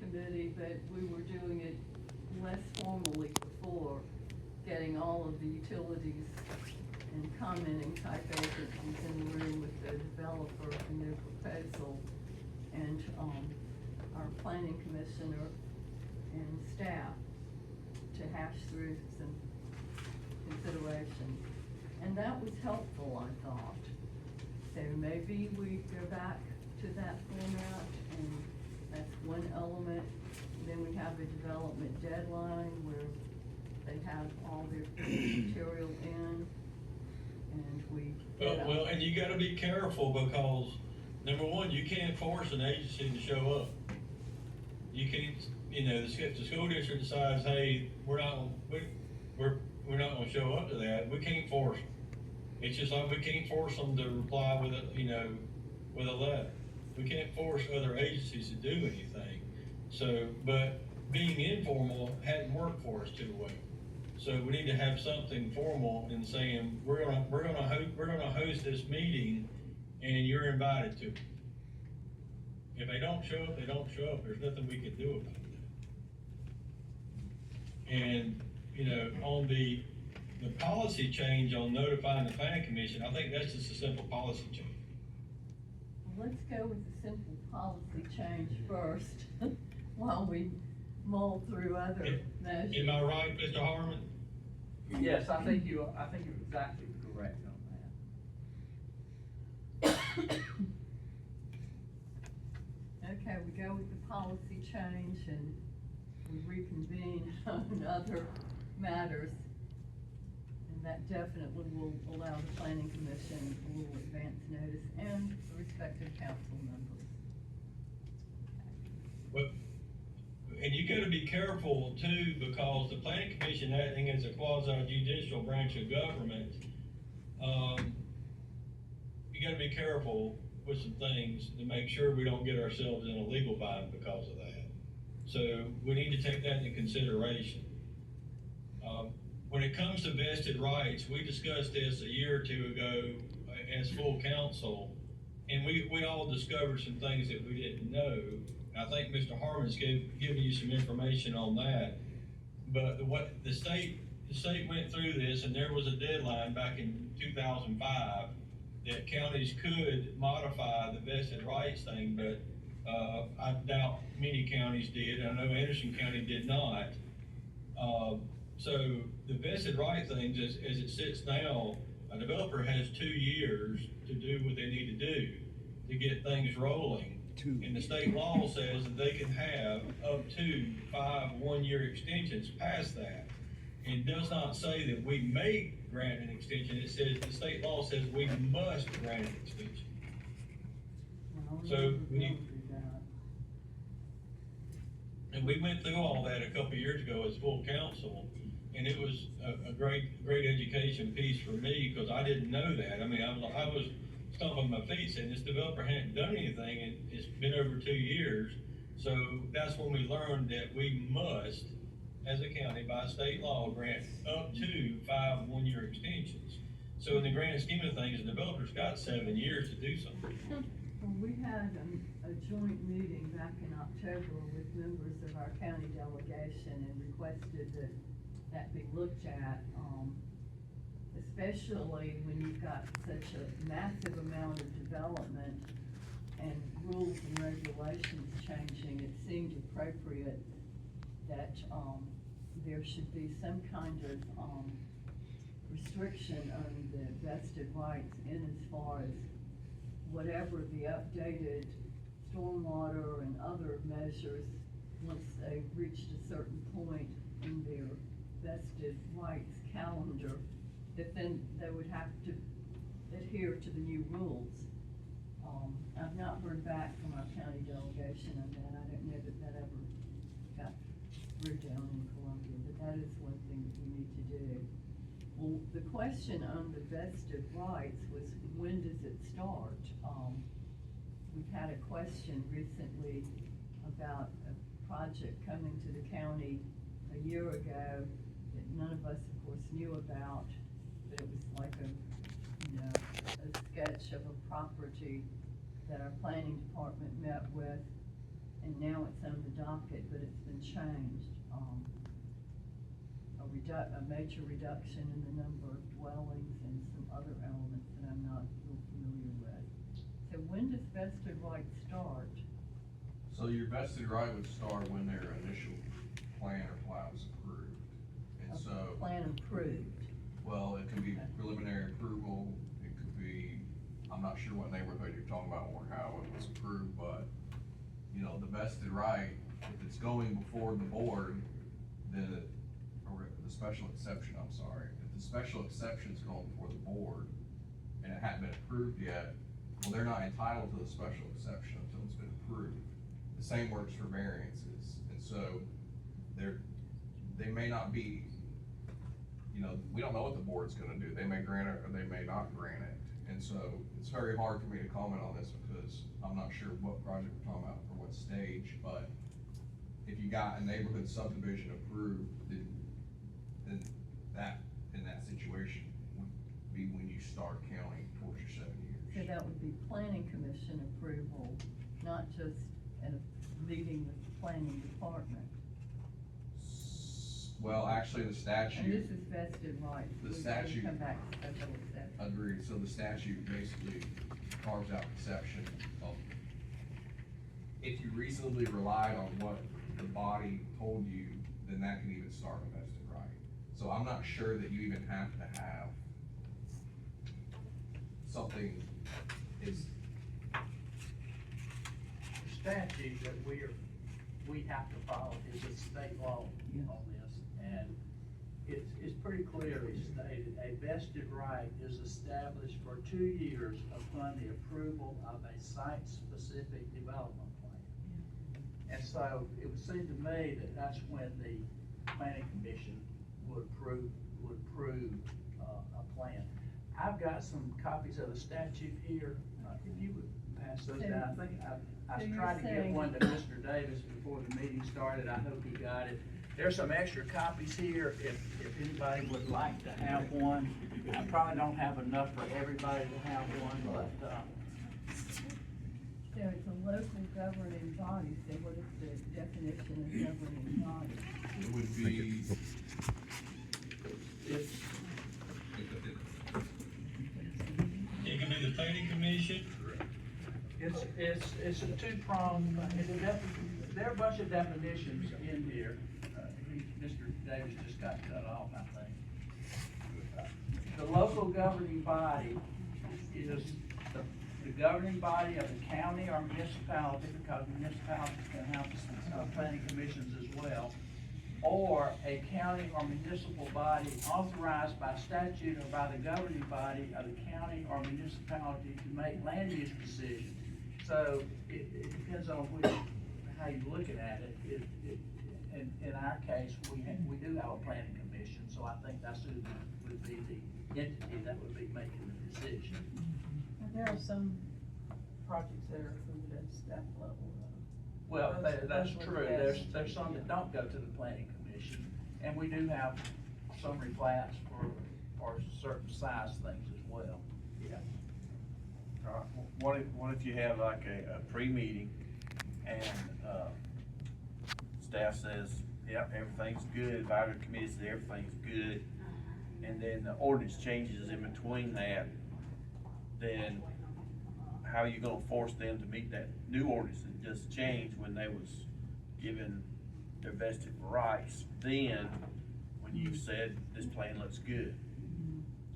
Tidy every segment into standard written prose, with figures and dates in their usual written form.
Committee, but we were doing it less formally before, getting all of the utilities and commenting type agencies in the room with the developer and their proposal, and our planning commissioner and staff to hash through some considerations. And that was helpful, I thought. So maybe we go back to that format, and that's one element. Then we have a development deadline where they have all their material in, and we. Well, and you gotta be careful, because number one, you can't force an agency to show up. You can't, if the school district decides, hey, we're not gonna show up to that, we can't force them. It's just like we can't force them to reply with a letter. We can't force other agencies to do anything. So, but being informal hadn't worked for us too well. So we need to have something formal in saying, we're gonna host this meeting, and you're invited to it. If they don't show up, they don't show up. There's nothing we can do about it. And, on the policy change on notifying the planning commission, I think that's just a simple policy change. Well, let's go with the simple policy change first, while we mull through other measures. Am I right, Mr. Harmon? Yes, I think you're exactly correct on that. Okay, we go with the policy change, and we reconvene on other matters. And that definitely will allow the planning commission a little advance notice, and the respective council members. Well, and you gotta be careful too, because the planning commission acting as a quasi-judicial branch of government, you gotta be careful with some things to make sure we don't get ourselves in a legal bind because of that. So we need to take that into consideration. When it comes to vested rights, we discussed this a year or two ago as full council, and we all discovered some things that we didn't know. I think Mr. Harmon's given you some information on that. But what the state went through this, and there was a deadline back in 2005 that counties could modify the vested rights thing, but I doubt many counties did. I know Anderson County did not. So the vested right things, as it sits now, a developer has 2 years to do what they need to do to get things rolling. And the state law says that they can have up to 5 one-year extensions past that. It does not say that we may grant an extension. It says, the state law says we must grant an extension. So and we went through all that a couple of years ago as full council, and it was a great education piece for me, because I didn't know that. I mean, I was stomping my feet saying this developer hadn't done anything, and it's been over 2 years. So that's when we learned that we must, as a county, by state law, grant up to 5 one-year extensions. So in the grand scheme of things, the developer's got 7 years to do something. Well, we had a joint meeting back in October with members of our county delegation, and requested that be looked at, especially when you've got such a massive amount of development and rules and regulations changing. It seemed appropriate that there should be some kind of restriction on the vested rights, in as far as whatever the updated stormwater and other measures, once they've reached a certain point in their vested rights calendar, that then they would have to adhere to the new rules. I've not heard back from our county delegation on that. I don't know that ever got through down in Columbia, but that is one thing that we need to do. Well, the question on the vested rights was, when does it start? We've had a question recently about a project coming to the county a year ago that none of us, of course, knew about, but it was like a sketch of a property that our planning department met with and now it's on the docket, but it's been changed. A major reduction in the number of dwellings and some other elements that I'm not real familiar with. So when does vested right start? So your vested right would start when their initial plan or plat was approved. And so, Plan approved. well, it can be preliminary approval, it could be, I'm not sure what neighborhood you're talking about or how it was approved, but, you know, the vested right, if it's going before the board, then or the special exception, I'm sorry, if the special exception's going before the board and it hadn't been approved yet, well, they're not entitled to the special exception until it's been approved. The same works for variances, and so they may not be, you know, we don't know what the board's gonna do. They may grant it or they may not grant it. And so it's very hard for me to comment on this because I'm not sure what project we're talking about or what stage, but if you got a neighborhood subdivision approved, then that, in that situation, would be when you start counting towards your 7 years. So that would be planning commission approval, not just at a meeting with the planning department. Well, actually, the statute. And this is vested right. The We statute. Come back to special exception. Agreed, so the statute basically carves out exception of, if you reasonably relied on what the body told you, then that can even start a vested right. So I'm not sure that you even have to have something is. The statute that we have to follow is a state law on this, and it's pretty clearly stated, a vested right is established for 2 years upon the approval of a site-specific development plan. And so it would seem to me that that's when the planning commission would approve a plan. I've got some copies of the statute here, if you would pass those down. I think I So was you're trying to get saying- one to Mr. Davis before the meeting started, I hope he got it. There's some extra copies here, if anybody would like to have one. I probably don't have enough for everybody to have one, but, So it's a local governing body, so what is the definition of governing body? It would be. It can be the planning commission. It's a two-pronged, there are a bunch of definitions in here. Mr. Davis just got cut off, I think. The local governing body is the governing body of the county or municipality, because municipalities can have planning commissions as well, or a county or municipal body authorized by statute or by the governing body of the county or municipality to make land use decisions. So it depends on how you're looking at it. In our case, we do have a planning commission, so I think that's who would be the entity that would be making the decision. And there are some projects that are approved at staff level. Well, that's Those true. would pass. There's some that don't go to the planning commission, and we do have some replats for certain size things as well. Yeah. All right, what if you have like a pre-meeting and, staff says, yep, everything's good, advisory committee says everything's good, and then the ordinance changes in between that, then how are you gonna force them to meet that new ordinance that just changed when they was given their vested rights? Then, when you said this plan looks good,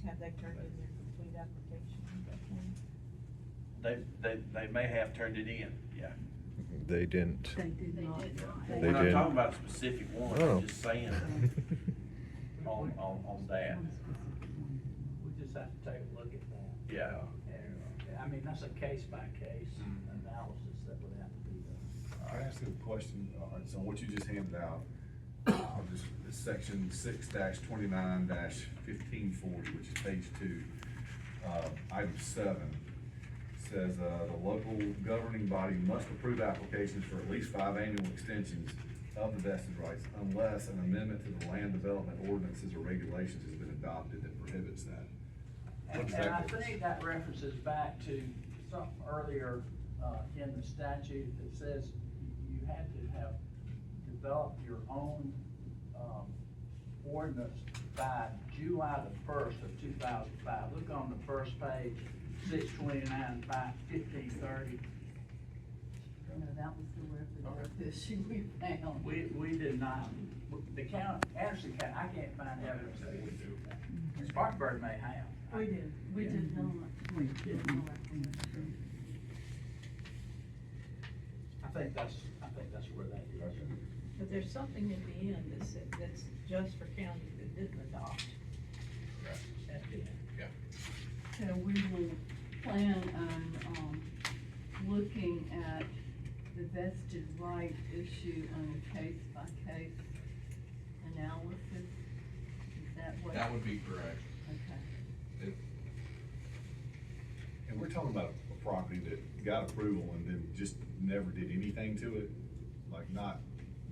Have they turned in their complete application? they may have turned it in, yeah. They didn't. They did not. They We're not did. talking about a specific one, Oh. I'm just saying on that. We just have to take a look at that. Yeah. And, I mean, that's a case-by-case analysis that would have to be done. I asked a question, so what you just handed out, this section 6-29-1540, which is page 2, item 7, says, the local governing body must approve applications for at least 5 annual extensions of the vested rights unless an amendment to the land development ordinances or regulations has been adopted that prohibits that. What And does that I do? think that references back to something earlier, in the statute that says you had to have developed your own, ordinance by July the 1st of 2005. Look on the first page, 629, 1530. No, that was the representative issue we found. We did not, the county, Anderson County, I can't find evidence that we do that. Spartanburg may have. We did. We did not. We did not. I think that's where that is. But there's something in the end that said, that's just for counties that didn't adopt. That did. So we will plan on, looking at the vested right issue on a case-by-case analysis. Is that what? That would be correct. Okay. And we're talking about a property that got approval and then just never did anything to it, like not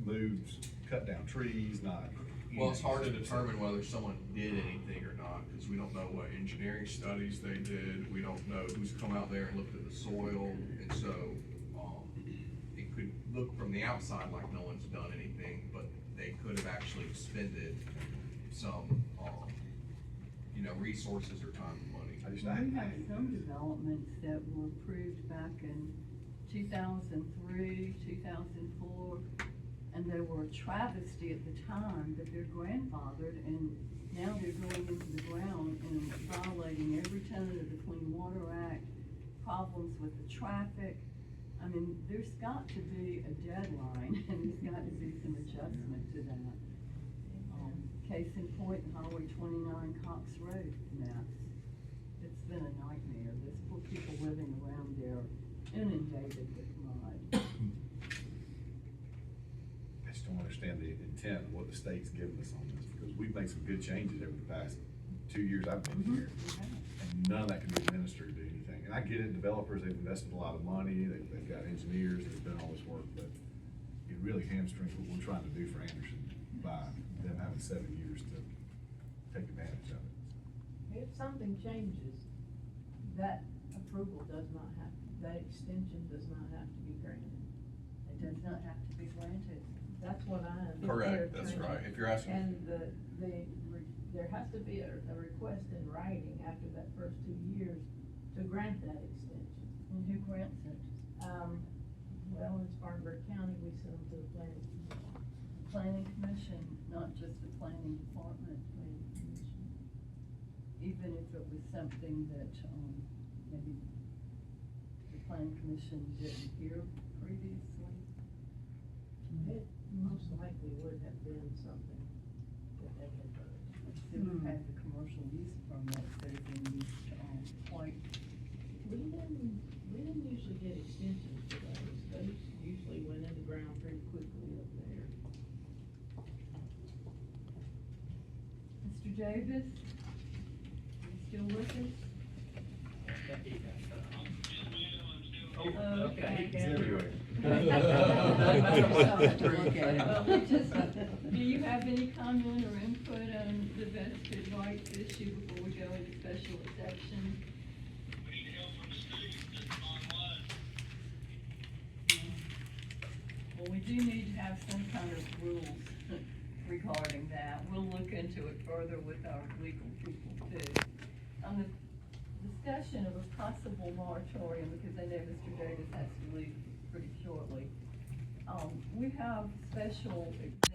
moves, cut down trees, not. Well, it's hard to determine whether someone did anything or not, because we don't know what engineering studies they did, we don't know who's come out there and looked at the soil, and so, it could look from the outside like no one's done anything, but they could have actually expended some, resources or time and money. We have some developments that were approved back in 2003, 2004, and they were a travesty at the time, but they're grandfathered, and now they're going into the ground and violating every tenet of the Clean Water Act, problems with the traffic. I mean, there's got to be a deadline, and there's got to be some adjustment to that. Case in point, Highway 29 Cox Road maps. It's been a nightmare. There's poor people living around there inundated with mud. I just don't understand the intent of what the state's given us on this, because we've made some good changes over the past 2 years I've been here. And none of that can be administered to anything. And I get it, developers, they've invested a lot of money, they've got engineers, they've done all this work, but it really hamstrings what we're trying to do for Anderson by them having 7 years to take advantage of it. If something changes, that approval does not have, that extension does not have to be granted. It does not have to be granted. That's what I understand. Correct, that's right, if you're asking. And there has to be a request in writing after that first 2 years to grant that extension. And who grants it? Well, in Spartanburg County, we send them to the Planning Commission, not just the Planning Department. Commission. Even if it was something that, maybe the Planning Commission didn't hear previously. It most likely would have been something that they had heard. So we've had the commercial use permits that have been used, quite. We didn't usually get extensions for those. Those usually went in the ground pretty quickly up there. Mr. Davis, are you still with us? Oh, okay. Do you have any comment or input on the vested rights issue before we go into special exception? We need help from the state, that's the bottom line. Well, we do need to have some kind of rules regarding that. We'll look into it further with our legal people too. On the discussion of a possible moratorium, because I know Mr. Davis has to leave pretty shortly. We have special exemptions